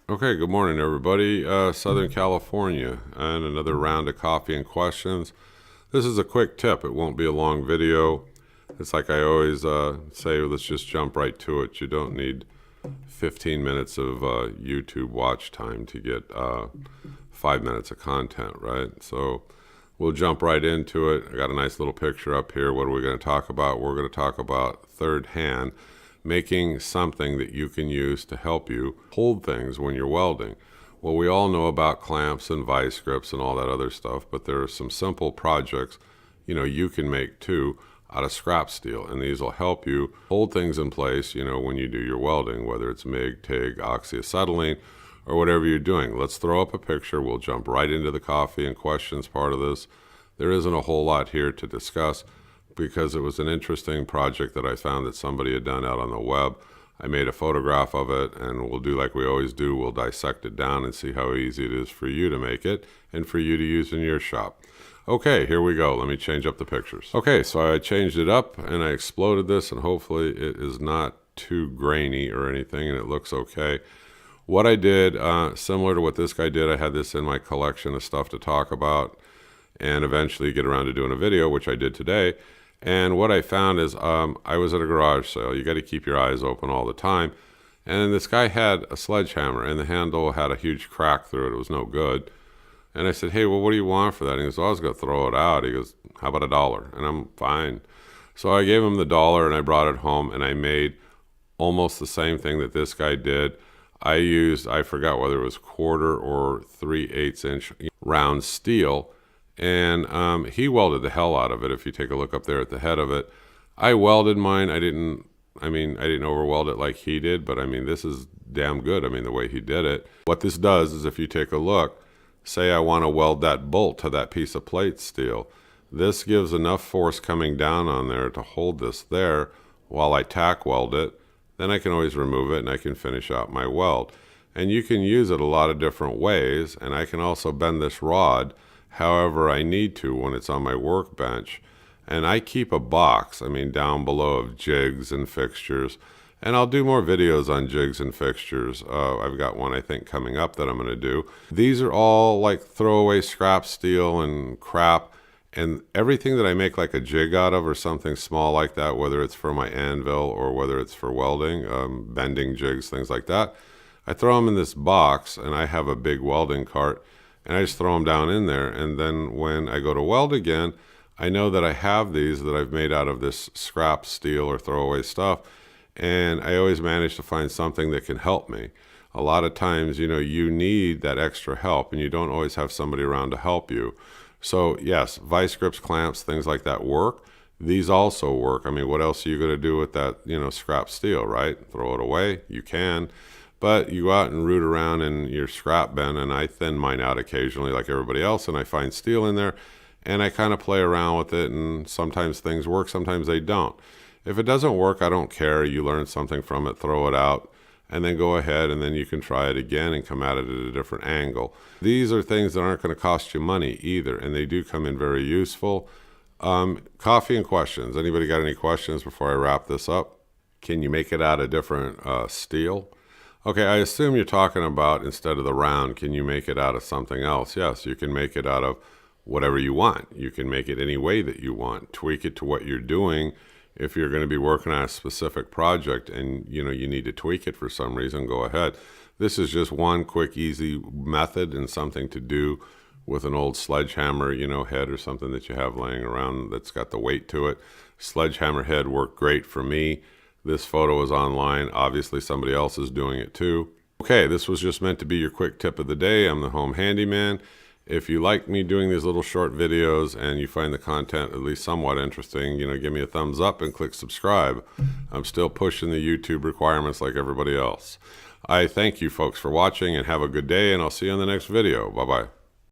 Okay, good morning, everybody. Southern California, and another round of coffee and questions. This is a quick tip. It won't be a long video. It's like I always say, let's just jump right to it. You don't need 15 minutes of YouTube watch time to get 5 minutes of content, right? So we'll jump right into it. I got a nice little picture up here. What are we going to talk about? We're going to talk about third hand, making something that you can use to help you hold things when you're welding. Well, we all know about clamps and vice grips and all that other stuff, but there are some simple projects, you can make too out of scrap steel, and these will help you hold things in place, when you do your welding, whether it's MIG, TIG, oxyacetylene, or whatever you're doing. Let's throw up a picture. We'll jump right into the coffee and questions part of this. There isn't a whole lot here to discuss, because it was an interesting project that I found that somebody had done out on the web. I made a photograph of it, and we'll do like we always do. We'll dissect it down and see how easy it is for you to make it and for you to use in your shop. Okay, here we go. Let me change up the pictures. Okay, so I changed it up and I exploded this, and hopefully it is not too grainy or anything and it looks okay. What I did, similar to what this guy did, I had this in my collection of stuff to talk about and eventually get around to doing a video, which I did today. And what I found is I was at a garage sale. You got to keep your eyes open all the time. And this guy had a sledgehammer, and the handle had a huge crack through it. It was no good. And I said, hey, well, what do you want for that? And he goes, well, I was going to throw it out. He goes, how about $1? And I'm fine. So I gave him the $1, and I brought it home, and I made almost the same thing that this guy did. I forgot whether it was 1/4 or 3/8 inch round steel. And he welded the hell out of it. If you take a look up there at the head of it, I welded mine. I didn't overweld it like he did, but this is damn good. The way he did it. What this does is, if you take a look, say I want to weld that bolt to that piece of plate steel, this gives enough force coming down on there to hold this there while I tack weld it. Then I can always remove it and I can finish out my weld. And you can use it a lot of different ways, and I can also bend this rod however I need to when it's on my workbench. And I keep a box, down below, of jigs and fixtures. And I'll do more videos on jigs and fixtures. I've got one, I think, coming up that I'm going to do. These are all like throwaway scrap steel and crap. And everything that I make like a jig out of, or something small like that, whether it's for my anvil or whether it's for welding, bending jigs, things like that, I throw them in this box, and I have a big welding cart. And I just throw them down in there. And then when I go to weld again, I know that I have these that I've made out of this scrap steel or throwaway stuff. And I always manage to find something that can help me. A lot of times, you need that extra help, and you don't always have somebody around to help you. So yes, vice grips, clamps, things like that work. These also work. What else are you going to do with that, scrap steel, right? Throw it away? You can. But you go out and root around in your scrap bin, and I thin mine out occasionally like everybody else, and I find steel in there, and I kind of play around with it, and sometimes things work, sometimes they don't. If it doesn't work, I don't care. You learn something from it, throw it out, and then go ahead, and then you can try it again and come at it at a different angle. These are things that aren't going to cost you money either, and they do come in very useful. Coffee and questions. Anybody got any questions before I wrap this up? Can you make it out of different steel? Okay, I assume you're talking about, instead of the round, can you make it out of something else? Yes, you can make it out of whatever you want. You can make it any way that you want. Tweak it to what you're doing. If you're going to be working on a specific project and you need to tweak it for some reason, go ahead. This is just one quick, easy method and something to do with an old sledgehammer, head or something that you have laying around that's got the weight to it. Sledgehammer head worked great for me. This photo is online. Obviously, somebody else is doing it too. Okay, this was just meant to be your quick tip of the day. I'm the home handyman. If you like me doing these little short videos and you find the content at least somewhat interesting, give me a thumbs up and click subscribe. I'm still pushing the YouTube requirements like everybody else. I thank you folks for watching, and have a good day, and I'll see you in the next video. Bye-bye.